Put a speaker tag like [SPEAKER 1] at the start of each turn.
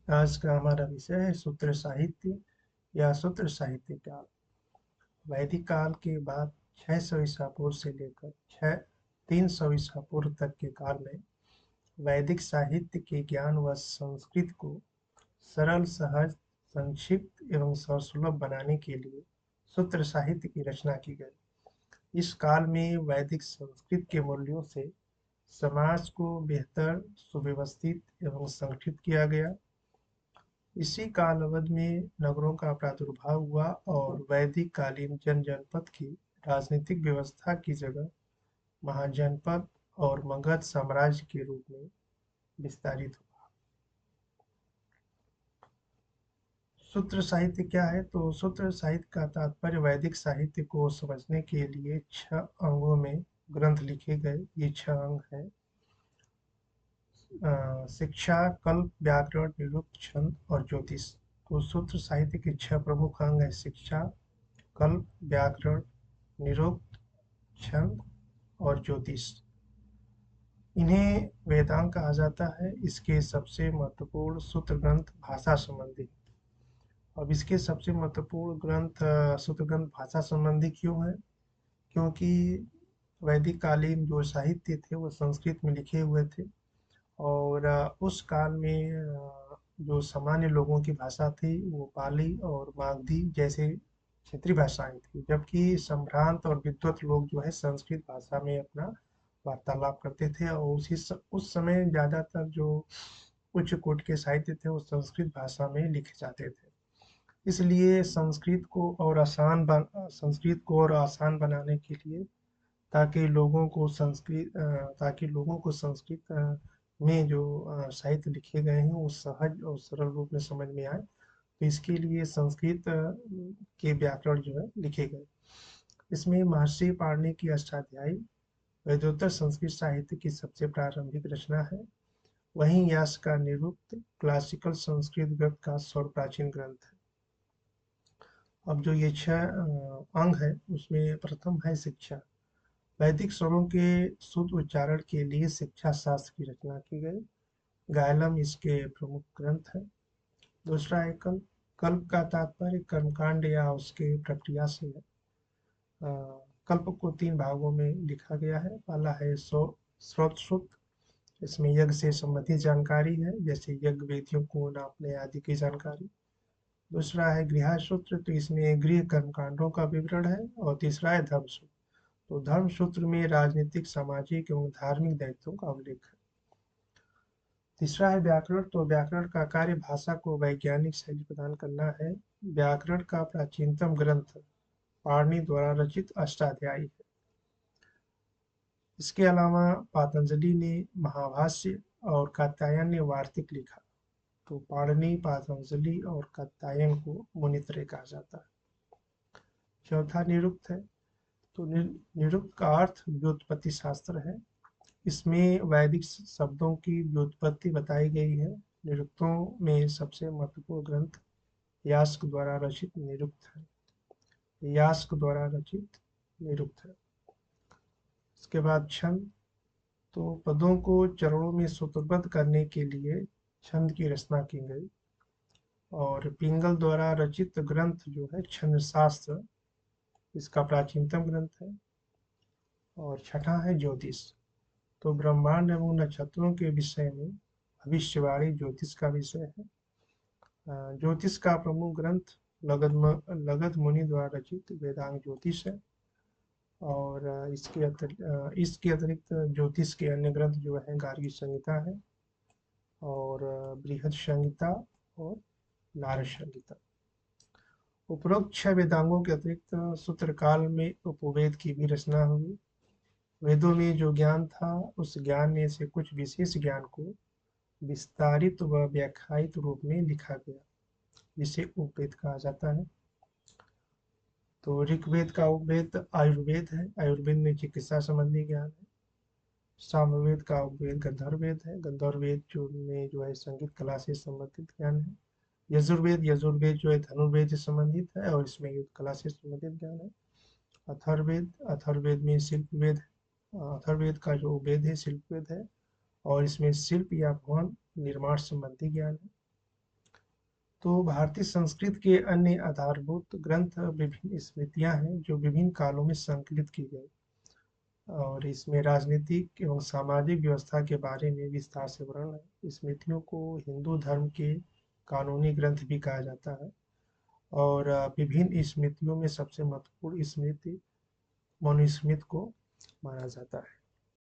[SPEAKER 1] आज का हमारा विषय है सूत्र साहित्य या सूत्र साहित्य काल। वैदिक काल के बाद 600 ईसा पूर्व से लेकर 300 ईसा पूर्व तक के काल में वैदिक साहित्य के ज्ञान व संस्कृत को सरल, सहज, संक्षिप्त एवं सरसुलभ बनाने के लिए सूत्र साहित्य की रचना की गई। इस काल में वैदिक संस्कृत के मूल्यों से समाज को बेहतर, सुव्यवस्थित एवं संगठित किया गया। इसी काल अवधि में नगरों का प्रादुर्भाव हुआ और वैदिक कालीन जनपद की राजनीतिक व्यवस्था की जगह महाजनपद और मगध साम्राज्य के रूप में विस्तारित हुआ। सूत्र साहित्य क्या है? तो सूत्र साहित्य का तात्पर्य वैदिक साहित्य को समझने के लिए 6 अंगों में ग्रंथ लिखे गए। ये 6 अंग हैं: शिक्षा, कल्प, व्याकरण, निरुक्त, छंद और ज्योतिष। तो सूत्र साहित्य के 6 प्रमुख अंग हैं: शिक्षा, कल्प, व्याकरण, निरुक्त, छंद और ज्योतिष। इन्हें वेदांग कहा जाता है। इसके सबसे महत्वपूर्ण सूत्र ग्रंथ भाषा संबंधी। अब इसके सबसे महत्वपूर्ण ग्रंथ सूत्र ग्रंथ भाषा संबंधी क्यों है? क्योंकि वैदिक कालीन जो साहित्य थे वो संस्कृत में लिखे हुए थे और उस काल में जो सामान्य लोगों की भाषा थी वो पाली और मागधी जैसे क्षेत्रीय भाषाएं थी, जबकि संभ्रांत और विद्वत लोग जो है संस्कृत भाषा में अपना वार्तालाप करते थे और उस समय ज़्यादातर जो उच्च कोटि के साहित्य थे वो संस्कृत भाषा में लिखे जाते थे। इसलिए संस्कृत को और आसान बनाने के लिए ताकि लोगों को संस्कृत में जो साहित्य लिखे गए हैं वो सहज और सरल रूप में समझ में आए, तो इसके लिए संस्कृत के व्याकरण जो है लिखे गए। इसमें महर्षि पाणिनि की अष्टाध्यायी वेदोत्तर संस्कृत साहित्य की सबसे प्रारंभिक रचना है। वहीं यास का निरुक्त क्लासिकल संस्कृत ग्रंथ का सर्वप्राचीन ग्रंथ है। अब जो ये 6 अंग है उसमें प्रथम है शिक्षा। वैदिक स्वरों के शुद्ध उच्चारण के लिए शिक्षा शास्त्र की रचना की गई। गायलम इसके प्रमुख ग्रंथ है। दूसरा है कल्प। कल्प का तात्पर्य कर्मकांड या उसके प्रक्रिया से है। कल्प को 3 भागों में लिखा गया है। पहला है स्रोत सूत्र। इसमें यज्ञ से संबंधित जानकारी है, जैसे यज्ञ वेदियों को नापने आदि की जानकारी। दूसरा है गृह सूत्र, तो इसमें गृह कर्मकांडों का विवरण है। और तीसरा है धर्म सूत्र। तो धर्म सूत्र में राजनीतिक, सामाजिक एवं धार्मिक दायित्वों का उल्लेख है। तीसरा है व्याकरण। तो व्याकरण का कार्य भाषा को वैज्ञानिक शैली प्रदान करना है। व्याकरण का प्राचीनतम ग्रंथ पाणिनि द्वारा रचित अष्टाध्यायी है। इसके अलावा पातंजलि ने महाभाष्य और कात्यायन ने वार्तिक लिखा। तो पाणिनि, पातंजलि और कात्यायन को मुनित्रय कहा जाता है। चौथा निरुक्त है। तो निरुक्त का अर्थ व्युत्पत्ति शास्त्र है। इसमें वैदिक शब्दों की व्युत्पत्ति बताई गई है। निरुक्तों में सबसे महत्वपूर्ण ग्रंथ यास्क द्वारा रचित निरुक्त है। यास्क द्वारा रचित निरुक्त है। इसके बाद छंद। तो पदों को चरणों में सूत्रबद्ध करने के लिए छंद की रचना की गई। और पिंगल द्वारा रचित ग्रंथ जो है छंद शास्त्र, इसका प्राचीनतम ग्रंथ है। और छठा है ज्योतिष। तो ब्रह्मांड एवं नक्षत्रों के विषय में भविष्यवाणी ज्योतिष का विषय है। ज्योतिष का प्रमुख ग्रंथ लगध मुनि द्वारा रचित वेदांग ज्योतिष है। और इसके अतिरिक्त ज्योतिष के अन्य ग्रंथ जो है गार्गी संहिता है और बृहद संहिता और नारद संहिता। उपरोक्त 6 वेदांगों के अतिरिक्त सूत्र काल में उपवेद की भी रचना हुई। वेदों में जो ज्ञान था उस ज्ञान में से कुछ विशेष ज्ञान को विस्तारित व व्याख्यायित रूप में लिखा गया, जिसे उपवेद कहा जाता है। तो ऋग्वेद का उपवेद आयुर्वेद है। आयुर्वेद में चिकित्सा संबंधी ज्ञान है। सामवेद का उपवेद गंधर्ववेद है। गंधर्ववेद जो है संगीत कला से संबंधित ज्ञान है। यजुर्वेद जो है धनुर्वेद से संबंधित है और इसमें युद्ध कला से संबंधित ज्ञान है। अथर्ववेद में शिल्पवेद है। अथर्ववेद का जो वेद है शिल्पवेद है और इसमें शिल्प या भवन निर्माण संबंधी ज्ञान है। तो भारतीय संस्कृत के अन्य आधारभूत ग्रंथ विभिन्न स्मृतियां हैं जो विभिन्न कालों में संकलित की गई, और इसमें राजनीतिक एवं सामाजिक व्यवस्था के बारे में विस्तार से वर्णन है। स्मृतियों को हिंदू धर्म के कानूनी ग्रंथ भी कहा जाता है, और विभिन्न स्मृतियों में सबसे महत्वपूर्ण स्मृति मनुस्मृति को माना जाता है।